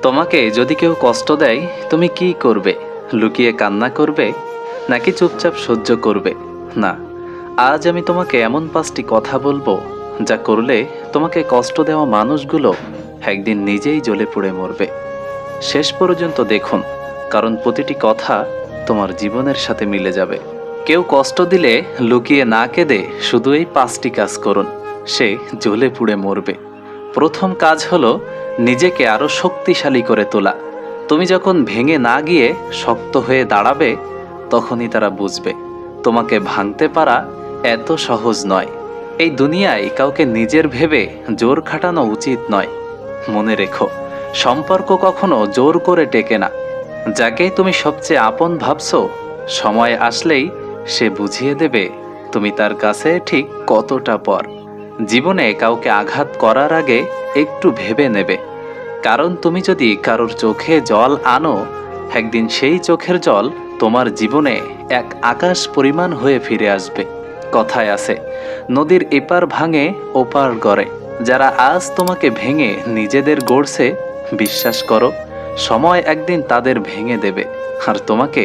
তোমাকে যদি কেউ কষ্ট দেয় তুমি কি করবে? লুকিয়ে কান্না করবে নাকি চুপচাপ সহ্য করবে? না, আজ আমি তোমাকে এমন 5টি কথা বলবো যা করলে তোমাকে কষ্ট দেওয়া মানুষগুলো একদিন নিজেই জ্বলে পুড়ে মরবে। শেষ পর্যন্ত দেখুন, কারণ প্রতিটি কথা তোমার জীবনের সাথে মিলে যাবে। কেউ কষ্ট দিলে লুকিয়ে না কেঁদে শুধু এই 5টি কাজ করুন, সে জ্বলে পুড়ে মরবে। প্রথম কাজ হলো নিজেকে আরো শক্তিশালী করে তোলা। তুমি যখন ভেঙে না গিয়ে শক্ত হয়ে দাঁড়াবে, তখনই তারা বুঝবে তোমাকে ভাঙতে পারা এত সহজ নয়। এই দুনিয়ায় কাউকে নিজের ভেবে জোর খাটানো উচিত নয়। মনে রেখো, সম্পর্ক কখনো জোর করে টেকে না। যাকে তুমি সবচেয়ে আপন ভাবছো, সময় আসলেই সে বুঝিয়ে দেবে তুমি তার কাছে ঠিক কতটা পর। জীবনে কাউকে আঘাত করার আগে একটু ভেবে নেবে, কারণ তুমি যদি কারোর চোখে জল আনো, একদিন সেই চোখের জল তোমার জীবনে এক আকাশ পরিমাণ হয়ে ফিরে আসবে। কথায় আছে, নদীর এপার ভাঙে ওপার গড়ে। যারা আজ তোমাকে ভেঙে নিজেদের গড়ছে, বিশ্বাস করো সময় একদিন তাদের ভেঙে দেবে আর তোমাকে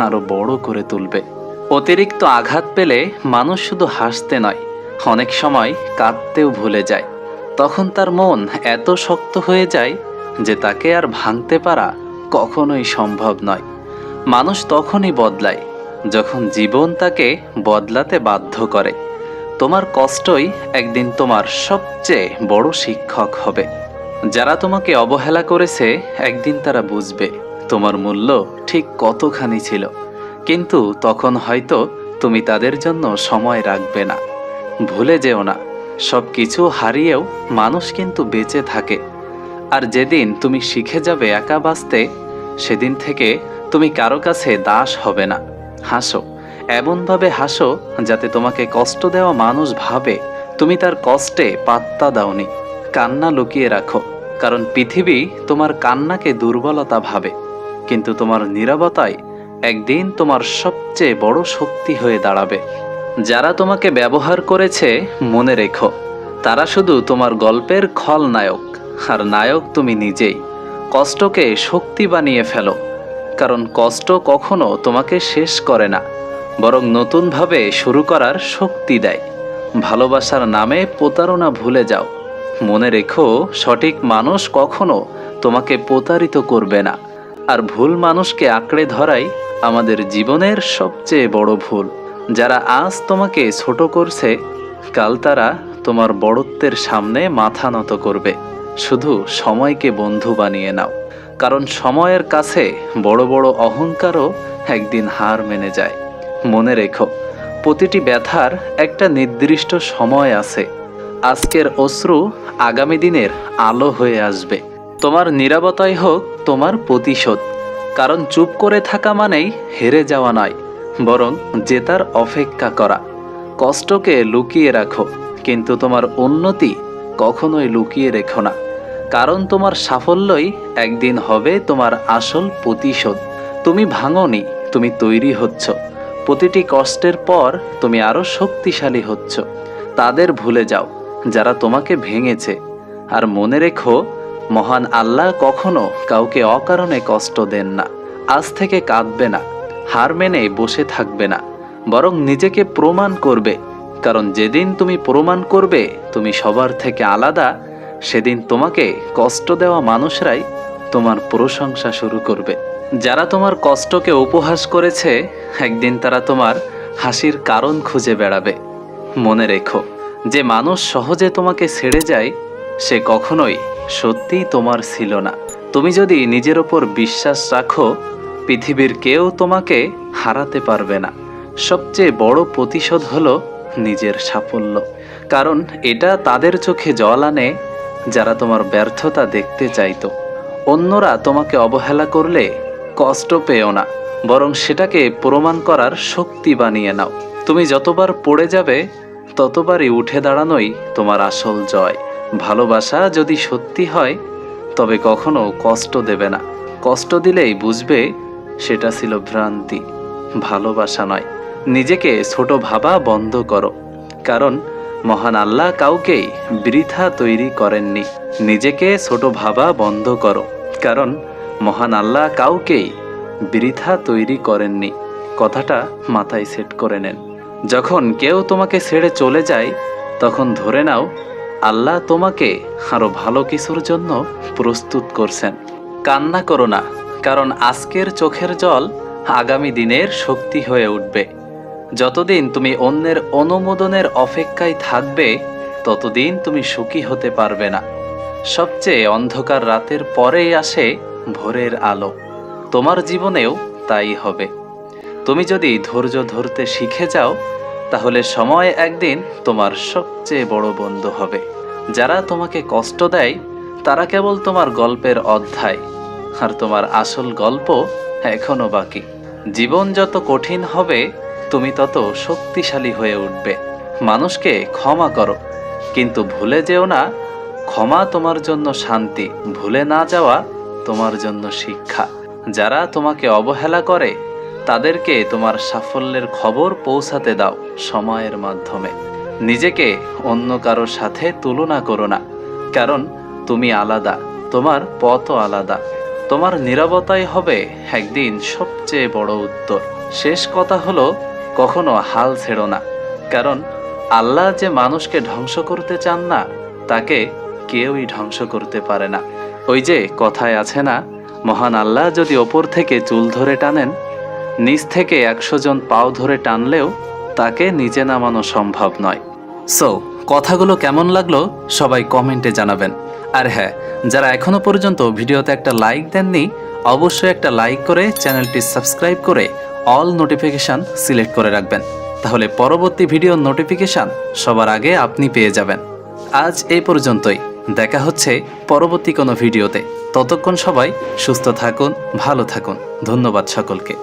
আরো বড় করে তুলবে। অতিরিক্ত আঘাত পেলে মানুষ শুধু হাসতে নয়, অনেক সময় কাঁদতেও ভুলে যায়। তখন তার মন এত শক্ত হয়ে যায় যে তাকে আর ভাঙতে পারা কখনোই সম্ভব নয়। মানুষ তখনই বদলায় যখন জীবন তাকে বদলাতে বাধ্য করে। তোমার কষ্টই একদিন তোমার সবচেয়ে বড় শিক্ষক হবে। যারা তোমাকে অবহেলা করেছে, একদিন তারা বুঝবে তোমার মূল্য ঠিক কতখানি ছিল, কিন্তু তখন হয়তো তুমি তাদের জন্য সময় রাখবে না। ভুলে যেও না, সব কিছু হারিয়েও মানুষ কিন্তু বেঁচে থাকে। আর যেদিন তুমি শিখে যাবে একা বাঁচতে, সেদিন থেকে তুমি কারো কাছে দাস হবে না। হাসো, এমনভাবে হাসো যাতে তোমাকে কষ্ট দেওয়া মানুষ ভাবে তুমি তার কষ্টে পাত্তা দাওনি। কান্না লুকিয়ে রাখো, কারণ পৃথিবী তোমার কান্নাকে দুর্বলতা ভাবে, কিন্তু তোমার নীরবতায় একদিন তোমার সবচেয়ে বড় শক্তি হয়ে দাঁড়াবে। যারা তোমাকে ব্যবহার করেছে, মনে রেখো তারা শুধু তোমার গল্পের খলনায়ক, আর নায়ক তুমি নিজেই। কষ্টকে শক্তি বানিয়ে ফেলো, কারণ কষ্ট কখনো তোমাকে শেষ করে না, বরং নতুনভাবে শুরু করার শক্তি দেয়। ভালোবাসার নামে প্রতারণা ভুলে যাও। মনে রেখো, সঠিক মানুষ কখনো তোমাকে প্রতারিত করবে না, আর ভুল মানুষকে আঁকড়ে ধরাই আমাদের জীবনের সবচেয়ে বড় ভুল। যারা আজ তোমাকে ছোট করছে, কাল তারা তোমার বড়ত্বের সামনে মাথা নত করবে। শুধু সময়কে বন্ধু বানিয়ে নাও, কারণ সময়ের কাছে বড় বড় অহংকারও একদিন হার মেনে যায়। মনে রেখো, প্রতিটি ব্যথার একটা নির্দিষ্ট সময় আছে। আজকের অশ্রু আগামী দিনের আলো হয়ে আসবে। তোমার নীরবতাই হোক তোমার প্রতিশোধ, কারণ চুপ করে থাকা মানেই হেরে যাওয়া নয়, বরং জেতার অপেক্ষা করা। কষ্টকে লুকিয়ে রাখো, কিন্তু তোমার উন্নতি কখনোই লুকিয়ে রেখো না, কারণ তোমার সাফল্যই একদিন হবে তোমার আসল প্রতিশোধ। তুমি ভাঙোনি, তুমি তৈরি হচ্ছ। প্রতিটি কষ্টের পর তুমি আরো শক্তিশালী হচ্ছ। তাদের ভুলে যাও যারা তোমাকে ভেঙেছে, আর মনে রেখো, মহান আল্লাহ কখনো কাউকে অকারণে কষ্ট দেন না। আজ থেকে কাঁদবে না, হার মেনে বসে থাকবে না, বরং নিজেকে প্রমাণ করবে, কারণ যেদিন তুমি প্রমাণ করবে তুমি সবার থেকে আলাদা, সেদিন তোমাকে কষ্ট দেওয়া মানুষরাই তোমার প্রশংসা শুরু করবে। যারা তোমার কষ্টকে উপহাস করেছে, একদিন তারা তোমার হাসির কারণ খুঁজে বেড়াবে। মনে রেখো, যে মানুষ সহজে তোমাকে ছেড়ে যায়, সে কখনোই সত্যিই তোমার ছিল না। তুমি যদি নিজের ওপর বিশ্বাস রাখো, পৃথিবীর কেউ তোমাকে হারাতে পারবে না। সবচেয়ে বড় প্রতিশোধ হলো নিজের সাফল্য, কারণ এটা তাদের চোখে জল আনে যারা তোমার ব্যর্থতা দেখতে চাইতো। অন্যরা তোমাকে অবহেলা করলে কষ্ট পেও না, বরং সেটাকে প্রমাণ করার শক্তি বানিয়ে নাও। তুমি যতবার পড়ে যাবে, ততবারই উঠে দাঁড়ানোই তোমার আসল জয়। ভালোবাসা যদি সত্যি হয়, তবে কখনো কষ্ট দেবে না। কষ্ট দিলেই বুঝবে সেটা ছিল ভ্রান্তি, ভালোবাসা নয়। নিজেকে ছোট ভাবা বন্ধ করো, কারণ মহান আল্লাহ কাউকেই বৃথা তৈরি করেননি। নিজেকে ছোট ভাবা বন্ধ করো, কারণ মহান আল্লাহ কাউকেই বৃথা তৈরি করেননি। কথাটা মাথায় সেট করে নেন। যখন কেউ তোমাকে ছেড়ে চলে যায় তখন ধরে নাও আল্লাহ তোমাকে আরো ভালো কিছুর জন্য প্রস্তুত করছেন। কান্না করো না, কারণ আজকের চোখের জল আগামী দিনের শক্তি হয়ে উঠবে। যতদিন তুমি অন্যের অনুমোদনের অপেক্ষায় থাকবে ততদিন তুমি সুখী হতে পারবে না। সবচেয়ে অন্ধকার রাতের পরেই আসে ভোরের আলো। তোমার জীবনেও তাই হবে। তুমি যদি ধৈর্য ধরতে শিখে যাও তাহলে সময় একদিন তোমার সবচেয়ে বড় বন্ধু হবে। যারা তোমাকে কষ্ট দেয় তারা কেবল তোমার গল্পের অধ্যায়, আর তোমার আসল গল্প এখনো বাকি। জীবন যত কঠিন হবে তুমি তত শক্তিশালী হয়ে উঠবে। মানুষকে ক্ষমা করো, কিন্তু ভুলে যেও না ক্ষমা তোমার জন্য শান্তি, ভুলে না যাওয়া তোমার জন্য শিক্ষা। যারা তোমাকে অবহেলা করে তাদেরকে তোমার সাফল্যের খবর পৌঁছাতে দাও সময়ের মাধ্যমে। নিজেকে অন্য কারোর সাথে তুলনা করো না, কারণ তুমি আলাদা, তোমার পথও আলাদা। তোমার নীরবতাই হবে একদিন সবচেয়ে বড় উত্তর। শেষ কথা হলো, কখনো হাল ছেড়ো না, কারণ আল্লাহ যে মানুষকে ধ্বংস করতে চান না তাকে কেউই ধ্বংস করতে পারে না। ওই যে কথায় আছে না, মহান আল্লাহ যদি ওপর থেকে চুল ধরে টানেন, নিচ থেকে 100 জন পাও ধরে টানলেও তাকে নিচে নামানো সম্ভব নয়। সো কথাগুলো কেমন লাগলো সবাই কমেন্টে জানাবেন। আর হ্যাঁ, যারা এখনো পর্যন্ত ভিডিওতে একটা লাইক দেননি অবশ্যই একটা লাইক করে চ্যানেলটি সাবস্ক্রাইব করে অল নোটিফিকেশান সিলেক্ট করে রাখবেন, তাহলে পরবর্তী ভিডিওর নোটিফিকেশান সবার আগে আপনি পেয়ে যাবেন। আজ এই পর্যন্তই, দেখা হচ্ছে পরবর্তী কোনো ভিডিওতে। ততক্ষণ সবাই সুস্থ থাকুন, ভালো থাকুন। ধন্যবাদ সকলকে।